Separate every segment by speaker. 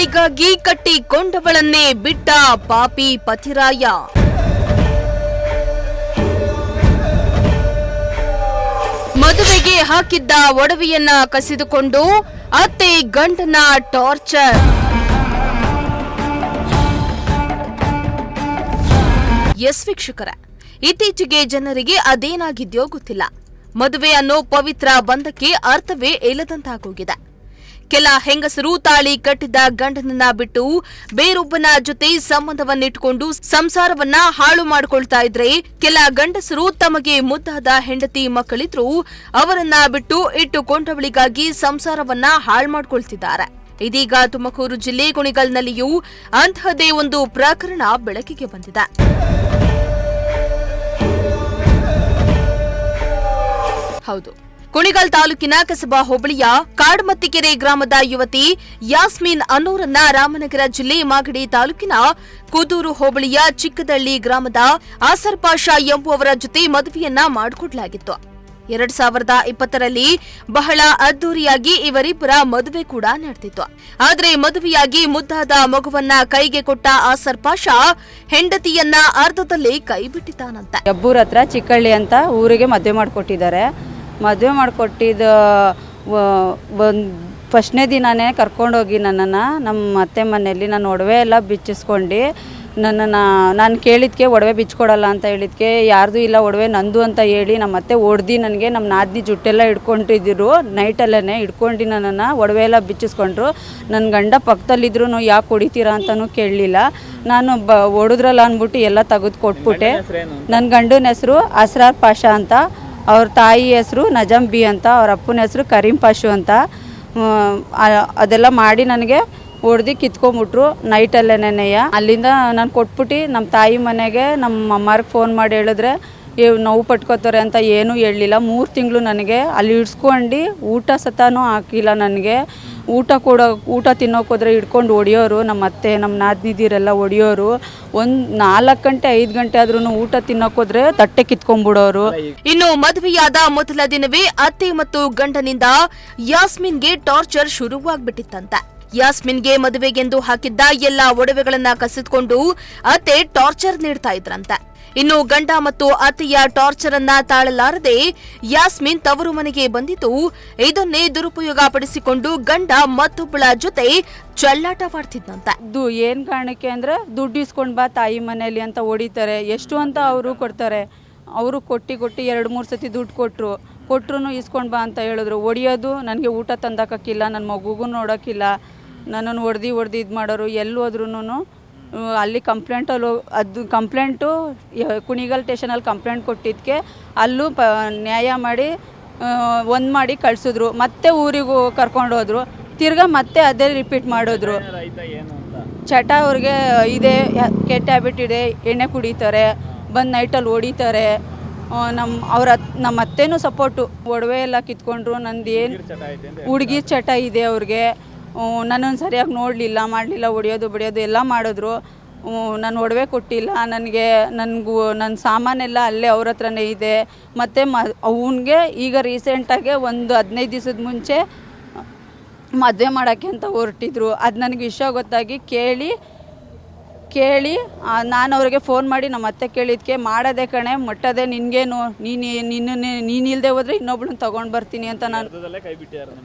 Speaker 1: ಮಗಳಿಗಾಗಿ ಕಟ್ಟಿಕೊಂಡವಳನ್ನೇ ಬಿಟ್ಟ ಪಾಪಿ ಪತಿರಾಯ. ಮದುವೆಗೆ ಹಾಕಿದ್ದ ಒಡವೆಯನ್ನ ಕಸಿದುಕೊಂಡು ಅತ್ತೆ ಗಂಡನ ಟಾರ್ಚರ್. ಎಸ್ ವೀಕ್ಷಕರ, ಇತ್ತೀಚೆಗೆ ಜನರಿಗೆ ಅದೇನಾಗಿದ್ಯೋ ಗೊತ್ತಿಲ್ಲ, ಮದುವೆ ಅನ್ನೋ ಪವಿತ್ರ ಬಂಧಕ್ಕೆ ಅರ್ಥವೇ ಇಲ್ಲದಂತಾಗೋಗಿದೆ. ಕೆಲ ಹೆಂಗಸರು ತಾಳಿ ಕಟ್ಟಿದ ಗಂಡನನ್ನ ಬಿಟ್ಟು ಬೇರೊಬ್ಬನ ಜೊತೆ ಸಂಬಂಧವನ್ನಿಟ್ಟುಕೊಂಡು ಸಂಸಾರವನ್ನ ಹಾಳು ಮಾಡಿಕೊಳ್ತಾ ಇದ್ರೆ, ಕೆಲ ಗಂಡಸರು ತಮಗೆ ಮುದ್ದಾದ ಹೆಂಡತಿ ಮಕ್ಕಳಿದ್ರು ಅವರನ್ನ ಬಿಟ್ಟು ಇಟ್ಟುಕೊಂಡವಳಿಗಾಗಿ ಸಂಸಾರವನ್ನ ಹಾಳು ಮಾಡಿಕೊಳ್ತಿದ್ದಾರೆ. ಇದೀಗ ತುಮಕೂರು ಜಿಲ್ಲೆ ಕುಣಿಗಲ್ನಲ್ಲಿಯೂ ಅಂತಹದೇ ಒಂದು ಪ್ರಕರಣ ಬೆಳಕಿಗೆ ಬಂದಿದೆ. ಹೌದು, ಕುಣಿಗಲ್ ತಾಲೂಕಿನ ಕಸಬಾ ಹೋಬಳಿಯ ಕಾಡ್ಮತ್ತಿಕೆರೆ ಗ್ರಾಮದ ಯುವತಿ ಯಾಸ್ಮಿನ್ ಅನ್ನೋರನ್ನ ರಾಮನಗರ ಜಿಲ್ಲೆ ಮಾಗಡಿ ತಾಲೂಕಿನ ಕುದೂರು ಹೋಬಳಿಯ ಚಿಕ್ಕದಳ್ಳಿ ಗ್ರಾಮದ ಆಸರ್ ಪಾಷಾ ಎಂಬುವವರ ಜೊತೆ ಮದುವೆಯನ್ನ ಮಾಡಿಕೊಡಲಾಗಿತ್ತು. 2020ರಲ್ಲಿ ಬಹಳ ಅದ್ದೂರಿಯಾಗಿ ಇವರಿಬ್ಬರ ಮದುವೆ ಕೂಡ ನಡೆದಿತ್ತು. ಆದರೆ ಮದುವೆಯಾಗಿ ಮುದ್ದಾದ ಮಗುವನ್ನ ಕೈಗೆ ಕೊಟ್ಟ ಆಸರ್ ಪಾಷಾ ಹೆಂಡತಿಯನ್ನ ಅರ್ಧದಲ್ಲೇ ಕೈ ಬಿಟ್ಟಿದ್ದಾನಂತೆ.
Speaker 2: ಹೆಬ್ಬೂರ್ ಹತ್ರ ಚಿಕ್ಕಳ್ಳಿ ಅಂತ ಊರಿಗೆ ಮದುವೆ ಮಾಡಿಕೊಟ್ಟಿದ್ದಾರೆ. ಮದುವೆ ಮಾಡಿಕೊಟ್ಟಿದ್ದು ಫಸ್ಟ್ನೇ ದಿನನೇ ಕರ್ಕೊಂಡೋಗಿ ನನ್ನನ್ನು ನಮ್ಮ ಅತ್ತೆ ಮನೆಯಲ್ಲಿ ನಾನು ಒಡವೆ ಎಲ್ಲ ಬಿಚ್ಚಿಸ್ಕೊಂಡು ನಾನು ಕೇಳಿದ್ಕೆ ಒಡವೆ ಬಿಚ್ಕೊಡಲ್ಲ ಅಂತ ಹೇಳಿದ್ಕೆ ಯಾರ್ದು ಇಲ್ಲ ಒಡವೆ ನಂದು ಅಂತ ಹೇಳಿ ನಮ್ಮ ಅತ್ತೆ ಹೊಡ್ದು ನನಗೆ ನಮ್ಮ ನಾದಿನಿ ಜುಟ್ಟೆಲ್ಲ ಹಿಡ್ಕೊಂಡಿದ್ರು. ನೈಟಲ್ಲೇ ಹಿಡ್ಕೊಂಡು ನನ್ನನ್ನು ಒಡವೆ ಎಲ್ಲ ಬಿಚ್ಚಿಸ್ಕೊಂಡ್ರು. ನನ್ನ ಗಂಡ ಪಕ್ಕದಲ್ಲಿದ್ರು ಯಾಕೆ ಹೊಡಿತೀರಾ ಅಂತಲೂ ಕೇಳಲಿಲ್ಲ. ನಾನು ಹೊಡೆದ್ರಲ್ಲ ಅಂದ್ಬಿಟ್ಟು ಎಲ್ಲ ತೆಗೆದು ಕೊಟ್ಬಿಟ್ಟೆ. ನನ್ನ ಗಂಡನ ಹೆಸರು ಅಸ್ರಾರ್ ಪಾಷಾ ಅಂತ, ಅವ್ರ ತಾಯಿ ಹೆಸರು ನಜಮ್ ಬಿ ಅಂತ, ಅವ್ರ ಅಪ್ಪನ ಹೆಸರು ಕರೀಂ ಪಾಷು ಅಂತ. ಅದೆಲ್ಲ ಮಾಡಿ ನನಗೆ ಹೊಡ್ದು ಕಿತ್ಕೊಂಬಿಟ್ರು ನೈಟಲ್ಲೇನೆಯ. ಅಲ್ಲಿಂದ ನಾನು ಕೊಟ್ಬಿಟ್ಟು ನಮ್ಮ ತಾಯಿ ಮನೆಗೆ ನಮ್ಮ ಅಮ್ಮಾರಿಗೆ ಫೋನ್ ಮಾಡಿ ಹೇಳಿದ್ರೆ ನೋವು ಪಟ್ಕೋತಾರೆ ಅಂತ ಏನೂ ಹೇಳಲಿಲ್ಲ. 3 ತಿಂಗಳು ನನಗೆ ಅಲ್ಲಿ ಇಡ್ಸ್ಕೊಂಡು ಊಟ ಸತಾನೂ ಹಾಕಿಲ್ಲ. ನನಗೆ ಊಟ ತಿನ್ನೋಕೋದ್ರೆ ಹಿಡ್ಕೊಂಡು ಹೊಡಿಯೋರು ನಮ್ಮ ಅತ್ತೆ, ನಮ್ಮ ನಾದಿನಿದಿರೆಲ್ಲ ಹೊಡಿಯೋರು. 4 ಗಂಟೆ 5 ಗಂಟೆ ಆದ್ರೂ ಊಟ ತಿನ್ನೋಕೋದ್ರೆ ತಟ್ಟೆ ಕಿತ್ಕೊಂಡ್ಬಿಡೋರು.
Speaker 1: ಇನ್ನು ಮದುವೆಯಾದ ಮೊದಲ ದಿನವೇ ಅತ್ತೆ ಮತ್ತು ಗಂಡನಿಂದ ಯಾಸ್ಮಿನ್ಗೆ ಟಾರ್ಚರ್ ಶುರುವಾಗ್ಬಿಟ್ಟಿತ್ತಂತೆ. ಯಾಸ್ಮಿನ್ಗೆ ಮದುವೆಗೆಂದು ಹಾಕಿದ್ದ ಎಲ್ಲಾ ಒಡವೆಗಳನ್ನ ಕಸಿದುಕೊಂಡು ಅತ್ತೆ ಟಾರ್ಚರ್ ನೀಡ್ತಾ ಇದ್ರಂತೆ. ಇನ್ನು ಗಂಡ ಮತ್ತು ಅತ್ತೆಯ ಟಾರ್ಚರ್ ಅನ್ನ ತಾಳಲಾರದೆ ಯಾಸ್ಮಿನ್ ತವರು ಮನೆಗೆ ಬಂದಿದ್ದು, ಇದನ್ನೇ ದುರುಪಯೋಗ ಪಡಿಸಿಕೊಂಡು ಗಂಡ ಮತ್ತೊಬ್ಬಳ ಜೊತೆ ಚೆಲ್ಲಾಟವಾಡ್ತಿದ್ದಂತೆ.
Speaker 2: ಏನ್ ಕಾರಣಕ್ಕೆ ಅಂದ್ರೆ ದುಡ್ಡು ಇಸ್ಕೊಂಡ್ ಬಾ ತಾಯಿ ಮನೆಯಲ್ಲಿ ಅಂತ ಹೊಡಿತಾರೆ. ಎಷ್ಟು ಅಂತ ಅವರು ಕೊಡ್ತಾರೆ. ಅವರು ಕೊಟ್ಟು 2-3 ಸತಿ ದುಡ್ಡು ಕೊಟ್ರು ಇಸ್ಕೊಂಡ್ ಬಾ ಅಂತ ಹೇಳಿದ್ರು. ಹೊಡಿಯೋದು, ನನಗೆ ಊಟ ತಂದಾಕಿಲ್ಲ, ನನ್ನ ಮಗುಗೂ ನೋಡೋಕ್ಕಿಲ್ಲ, ನನ್ನನ್ನು ಹೊಡೆದು ಇದು ಮಾಡೋರು. ಎಲ್ಲಿ ಹೋದ್ರೂ ಅಲ್ಲಿ ಕಂಪ್ಲೇಂಟು ಕುಣಿಗಲ್ ಸ್ಟೇಷನಲ್ಲಿ ಕಂಪ್ಲೇಂಟ್ ಕೊಟ್ಟಿದ್ದಕ್ಕೆ ಅಲ್ಲೂ ನ್ಯಾಯ ಮಾಡಿ ಮಾಡಿ ಕಳಿಸಿದ್ರು. ಮತ್ತೆ ಊರಿಗೂ ಕರ್ಕೊಂಡು ಹೋದ್ರು. ತಿರ್ಗಾ ಮತ್ತೆ ಅದೇ ರಿಪೀಟ್ ಮಾಡಿದ್ರು. ಚಟ ಅವ್ರಿಗೆ ಇದೆ, ಕೆಟ್ಟ ಹ್ಯಾಬಿಟ್ ಇದೆ, ಎಣ್ಣೆ ಕುಡಿತಾರೆ, ಬಂದು ನೈಟಲ್ಲಿ ಹೊಡಿತಾರೆ. ನಮ್ಮ ಅತ್ತೆನೂ ಸಪೋರ್ಟು. ಒಡವೆ ಎಲ್ಲ ಕಿತ್ಕೊಂಡ್ರು. ನಂದು ಏನು ಹುಡುಗಿ ಚಟ ಇದೆ ಅವ್ರಿಗೆ. ನನ್ನನ್ನು ಸರಿಯಾಗಿ ನೋಡಲಿಲ್ಲ, ಮಾಡಲಿಲ್ಲ, ಹೊಡಿಯೋದು ಬಿಡಿಯೋದು ಎಲ್ಲ ಮಾಡಿದ್ರು. ನಾನು ಒಡವೆ ಕೊಟ್ಟಿಲ್ಲ, ನನ್ನ ಸಾಮಾನೆಲ್ಲ ಅಲ್ಲೇ ಅವ್ರ ಹತ್ರನೇ ಇದೆ. ಮತ್ತು ಅವನಿಗೆ ಈಗ ರೀಸೆಂಟಾಗೆ ಒಂದು 15 ದಿವಸದ ಮುಂಚೆ ಮದುವೆ ಮಾಡೋಕ್ಕೆ ಅಂತ ಹೊರಟಿದ್ರು. ಅದು ನನಗೆ ವಿಷಯ ಗೊತ್ತಾಗಿ ಕೇಳಿ ನಾನು ಅವ್ರಿಗೆ ಫೋನ್ ಮಾಡಿ ನಮ್ಮ ಅತ್ತೆ ಕೇಳಿದ್ಕೆ ಮಾಡೋದೇ ಕಣೆ, ಮಟ್ಟದೆ ನಿನಗೇನು, ನೀನಿಲ್ಲದೆ ಹೋದರೆ ಇನ್ನೊಬ್ಳನ್ನ ತೊಗೊಂಡು ಬರ್ತೀನಿ ಅಂತ ನಾನು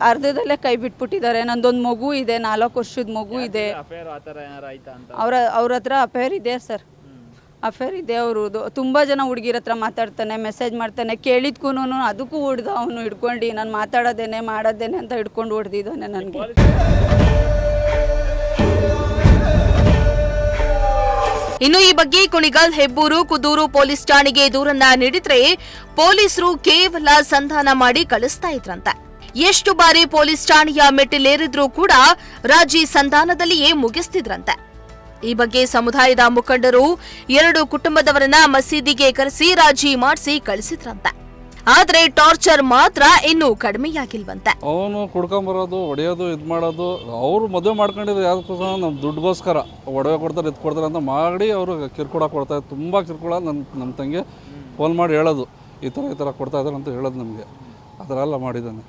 Speaker 2: ಅರ್ಧದಲ್ಲೇ ಕೈ ಬಿಟ್ಬಿಟ್ಟಿದ್ದಾರೆ. ನಂದೊಂದು ಮಗು ಇದೆ, 4 ವರ್ಷದ ಮಗು ಇದೆ. ಅವ್ರ ಹತ್ರ ಅಫೇರ್ ಇದೆ ಸರ್, ಅಫೇರ್ ಇದೆ ಅವ್ರದ್ದು. ತುಂಬ ಜನ ಹುಡುಗಿರ ಹತ್ರ ಮಾತಾಡ್ತಾನೆ, ಮೆಸೇಜ್ ಮಾಡ್ತಾನೆ. ಕೇಳಿದ್ಕೂ ಅದಕ್ಕೂ ಹೊಡ್ದು ಅವನು ಹಿಡ್ಕೊಂಡು ನಾನು ಮಾತಾಡೋದೇನೆ ಮಾಡೋದೇನೆ ಅಂತ ಹಿಡ್ಕೊಂಡು ಹೊಡೆದಿದ್ದಾನೆ ನನಗೆ.
Speaker 1: ಇನ್ನು ಈ ಬಗ್ಗೆ ಕುಣಿಗಲ್, ಹೆಬ್ಬೂರು, ಕುದೂರು ಪೊಲೀಸ್ ಠಾಣೆಗೆ ದೂರನ್ನ ನೀಡಿದ್ರೆ ಪೊಲೀಸರು ಕೇವಲ ಸಂಧಾನ ಮಾಡಿ ಕಳಿಸ್ತಾ ಇದ್ರಂತೆ. ಎಷ್ಟು ಬಾರಿ ಪೊಲೀಸ್ ಠಾಣೆಯ ಮೆಟ್ಟಿಲೇರಿದ್ರೂ ಕೂಡ ರಾಜಿ ಸಂಧಾನದಲ್ಲಿಯೇ ಮುಗಿಸ್ತಿದ್ರಂತೆ. ಈ ಬಗ್ಗೆ ಸಮುದಾಯದ ಮುಖಂಡರು 2 ಕುಟುಂಬದವರನ್ನ ಮಸೀದಿಗೆ ಕರೆಸಿ ರಾಜಿ ಮಾಡಿಸಿ ಕಳಿಸಿದ್ರಂತೆ. ಆದ್ರೆ ಟಾರ್ಚರ್ ಮಾತ್ರ ಇನ್ನೂ ಕಡಿಮೆಯಾಗಿಲ್ವಂತೆ.
Speaker 3: ಅವನು ಕುಡ್ಕೊಂಬರೋದು, ಹೊಡೆಯೋದು, ಇದು ಮಾಡೋದು. ಅವರು ಮದುವೆ ಮಾಡ್ಕೊಂಡಿದ್ದು ಯಾವ್ದಕ್ಕೋಸ್ಕರ ನಮ್ಮ ದುಡ್ಡುಗೋಸ್ಕರ ಒಡವೆ ಕೊಡ್ತಾರೆ, ಇದು ಕೊಡ್ತಾರೆ ಅಂತ ಮಾಡಿ ಅವರು ಕಿರ್ಕುಳ ಕೊಡ್ತಾರೆ. ತುಂಬ ಕಿರ್ಕುಳ. ನಮ್ಮ ತಂಗಿ ಫೋನ್ ಮಾಡಿ ಹೇಳೋದು, ಈ ಥರ ಕೊಡ್ತಾ ಇದ್ದಾರೆ ಅಂತ ಹೇಳೋದು ನಮಗೆ. ಆ ಥರ ಎಲ್ಲ ಮಾಡಿದ್ದಾನೆ.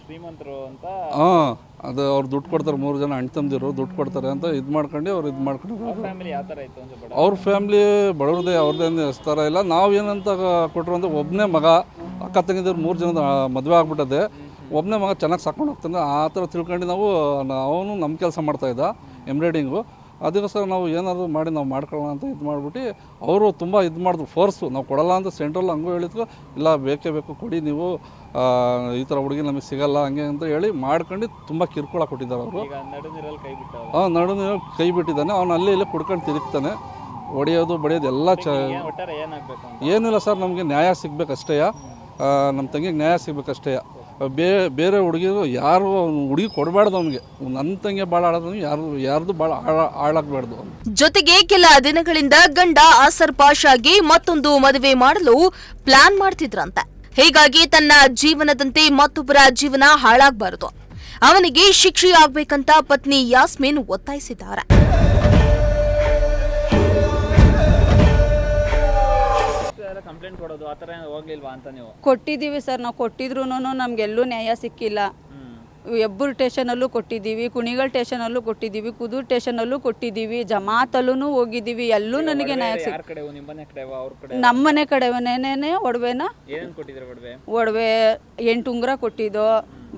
Speaker 4: ಶ್ರೀಮಂತರು ಅಂತ
Speaker 3: ಹಾಂ ಅದು ಅವ್ರು ದುಡ್ಡು ಕೊಡ್ತಾರೆ, 3 ಜನ ಅಣ್ಣ ತಮ್ಮದಿರು ದುಡ್ಡು ಕೊಡ್ತಾರೆ ಅಂತ ಇದು ಮಾಡ್ಕೊಂಡು ಅವ್ರು ಇದು ಮಾಡ್ಕೊಂಡು
Speaker 4: ಫ್ಯಾಮಿಲಿ ಯಾವ ಥರ ಇತ್ತು ಅಂತ
Speaker 3: ಅವ್ರ ಫ್ಯಾಮ್ಲಿ ಬಡವ್ರದೇ, ಅವ್ರದ್ದೇನು ಥರ ಇಲ್ಲ. ನಾವು ಏನಂತ ಕೊಟ್ಟರು ಅಂದರೆ ಒಬ್ಬನೇ ಮಗ, ಅಕ್ಕ ತಂಗಿದ್ರು 3 ಜನದ ಮದುವೆ ಆಗ್ಬಿಟ್ಟದೆ, ಒಬ್ಬನೇ ಮಗ ಚೆನ್ನಾಗಿ ಸಾಕೊಂಡು ಹೋಗ್ತಾನೆ ಆ ಥರ ತಿಳ್ಕೊಂಡು ಅವನು ನಮ್ಮ ಕೆಲಸ ಮಾಡ್ತಾಯಿದ್ದ ಎಂಬ್ರಾಯ್ಡಿಂಗು. ಅದಕ್ಕೋಸ್ಕರ ನಾವು ಏನಾದರೂ ಮಾಡಿ ನಾವು ಮಾಡ್ಕೊಳ್ಳೋಣ ಅಂತ ಇದು ಮಾಡಿಬಿಟ್ಟು ಅವರು ತುಂಬ ಇದು ಮಾಡಿದ್ರು, ಫೋರ್ಸು. ನಾವು ಕೊಡಲ್ಲ ಅಂತ ಸೆಂಟ್ರಲ್ ಹಂಗೂ ಹೇಳಿದ್ರು, ಇಲ್ಲ ಬೇಕೇ ಬೇಕು ಕೊಡಿ ನೀವು, ಈ ಥರ ಹುಡುಗಿ ನಮಗೆ ಸಿಗಲ್ಲ ಹಂಗೆ ಅಂತ ಹೇಳಿ ಮಾಡ್ಕೊಂಡು ತುಂಬ ಕಿರುಕುಳ ಕೊಟ್ಟಿದ್ದಾರೆ ಅವರು.
Speaker 4: ನಡುನೀರಲ್ಲಿ ಕೈ ಬಿಟ್ಟು
Speaker 3: ನಡುವೆ ಕೈ ಬಿಟ್ಟಿದ್ದಾನೆ, ಅವನು ಅಲ್ಲಿ ಇಲ್ಲಿ ಕುಡ್ಕೊಂಡು ತಿರುಗ್ತಾನೆ, ಹೊಡೆಯೋದು ಬಡಿಯೋದು ಎಲ್ಲ
Speaker 4: ಒಟ್ಟಾರೆ ಏನಾಗಬೇಕು?
Speaker 3: ಏನಿಲ್ಲ ಸರ್, ನಮಗೆ ನ್ಯಾಯ ಸಿಗಬೇಕಷ್ಟೇ, ನಮ್ಮ ತಂಗಿಗೆ ನ್ಯಾಯ ಸಿಗಬೇಕಷ್ಟೇ. ಬೇರೆ ಹುಡುಗಿರು ಯಾರು ಹುಡುಗಿ ಕೊಡಬಾರ್ದು ಅವನಿಗೆ, ನನ್ನ ತಂಗಿ ಭಾಳ ಆಡೋದು, ಯಾರ್ದು ಭಾಳ ಹಾಳಾಗಬಾರ್ದು.
Speaker 1: ಜೊತೆಗೆ ಕೆಲ ದಿನಗಳಿಂದ ಗಂಡ ಆಸರ್ ಪಾಷಾಗೆ ಮತ್ತೊಂದು ಮದುವೆ ಮಾಡಲು ಪ್ಲಾನ್ ಮಾಡ್ತಿದ್ರಂತೆ. ಹೀಗಾಗಿ ತನ್ನ ಜೀವನದಂತೆ ಮತ್ತೊಬ್ಬರ ಜೀವನ ಹಾಳಾಗಬಾರದು, ಅವನಿಗೆ ಶಿಕ್ಷೆಯಾಗಬೇಕಂತ ಪತ್ನಿ ಯಾಸ್ಮಿನ್ ಒತ್ತಾಯಿಸಿದ್ದಾರೆ.
Speaker 4: ಕಂಪ್ಲೇಂಟ್ ಕೊಡೋದು ಆ ಥರ ಹೋಗ್ಲಿಲ್ವಾ ಅಂತ ನೀವು?
Speaker 2: ಕೊಟ್ಟಿದ್ದೀವಿ ಸರ್, ನಾವು ಕೊಟ್ಟಿದ್ರು ನಮಗೆಲ್ಲೂ ನ್ಯಾಯ ಸಿಕ್ಕಿಲ್ಲ. ಹೆಬ್ಬೂರು ಸ್ಟೇಷನಲ್ಲೂ ಕೊಟ್ಟಿದ್ದೀವಿ, ಕುಣಿಗಲ್ ಸ್ಟೇಷನಲ್ಲೂ ಕೊಟ್ಟಿದ್ದೀವಿ, ಕುದೂರು ಸ್ಟೇಷನಲ್ಲೂ ಕೊಟ್ಟಿದ್ದೀವಿ, ಜಮಾತಲ್ಲೂ ಹೋಗಿದ್ದೀವಿ, ಎಲ್ಲೂ ನನಗೆ ನ್ಯಾಯ ಸಿಕ್ಕ. ನಮ್ಮನೆ ಕಡೆವನೇನೆ ಒಡವೆನ ಒಡವೆ 8 ಉಂಗುರ ಕೊಟ್ಟಿದ್ದು,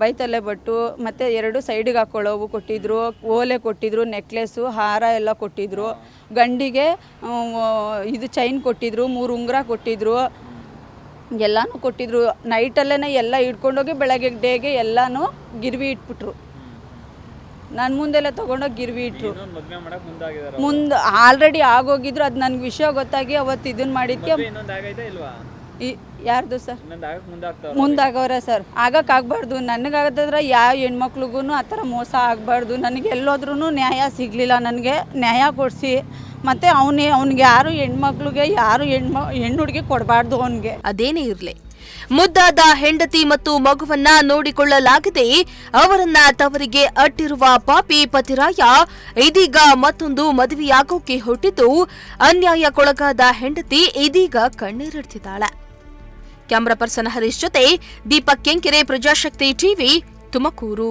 Speaker 2: ಬೈತಲೆ ಬಟ್ಟು, ಮತ್ತು 2 ಸೈಡಿಗೆ ಹಾಕೊಳ್ಳೋವು ಕೊಟ್ಟಿದ್ರು, ಓಲೆ ಕೊಟ್ಟಿದ್ರು, ನೆಕ್ಲೆಸ್ಸು ಹಾರ ಎಲ್ಲ ಕೊಟ್ಟಿದ್ರು, ಗಂಡಿಗೆ ಇದು ಚೈನ್ ಕೊಟ್ಟಿದ್ರು, 3 ಉಂಗುರ ಕೊಟ್ಟಿದ್ರು, ಎಲ್ಲನೂ ಕೊಟ್ಟಿದ್ರು. ನೈಟಲ್ಲೇ ಎಲ್ಲ ಇಟ್ಕೊಂಡೋಗಿ ಬೆಳಗ್ಗೆ ಡೇಗೆ ಎಲ್ಲನೂ ಗಿರ್ವಿ ಇಟ್ಬಿಟ್ರು. ನನ್ನ ಮುಂದೆಲ್ಲ ತೊಗೊಂಡೋಗಿ ಗಿರ್ವಿ ಇಟ್ರು. ಮುಂದೆ ಆಲ್ರೆಡಿ ಆಗೋಗಿದ್ರು. ಅದು ನನಗೆ ವಿಷಯ ಗೊತ್ತಾಗಿ ಅವತ್ತು ಇದನ್ನು ಮಾಡಿದ್ಕೆ ಯಾರ್ದು ಸರ್ ಮುಂದಾಗವ್ರೆ ಸರ್. ಆಗಕ್ಕಾಗಬಾರ್ದು, ನನಗಾಗದ್ರೆ ಯಾವ ಹೆಣ್ಮಕ್ಳಿಗೂ ಆ ಥರ ಮೋಸ ಆಗಬಾರ್ದು. ನನಗೆ ಎಲ್ಲೋದ್ರೂ ನ್ಯಾಯ ಸಿಗಲಿಲ್ಲ, ನನಗೆ ನ್ಯಾಯ ಕೊಡಿಸಿ. ಮತ್ತು ಅವ್ನಿಗೆ ಯಾರು ಹೆಣ್ಮಕ್ಳಿಗೆ ಯಾರು ಹೆಣ್ಣು ಹುಡುಗಿ ಕೊಡಬಾರ್ದು ಅವನಿಗೆ.
Speaker 1: ಅದೇನೇ ಇರಲಿ, ಮುದ್ದಾದ ಹೆಂಡತಿ ಮತ್ತು ಮಗುವನ್ನ ನೋಡಿಕೊಳ್ಳಲಾಗದೆ ಅವರನ್ನ ತವರಿಗೆ ಅಟ್ಟಿರುವ ಪಾಪಿ ಪತಿರಾಯ ಇದೀಗ ಮತ್ತೊಂದು ಮದುವೆಯಾಗೋಕೆ ಹೊರಟಿದ್ದು, ಅನ್ಯಾಯಕ್ಕೊಳಗಾದ ಹೆಂಡತಿ ಇದೀಗ ಕಣ್ಣೀರಿಡ್ತಿದ್ದಾಳೆ. ಕ್ಯಾಮರಾ ಪರ್ಸನ್ ಹರೀಶ್ ಜೊತೆ ದೀಪಕ್ ಕೆಂಕೆರೆ, ಪ್ರಜಾಶಕ್ತಿ ಟಿವಿ, ತುಮಕೂರು.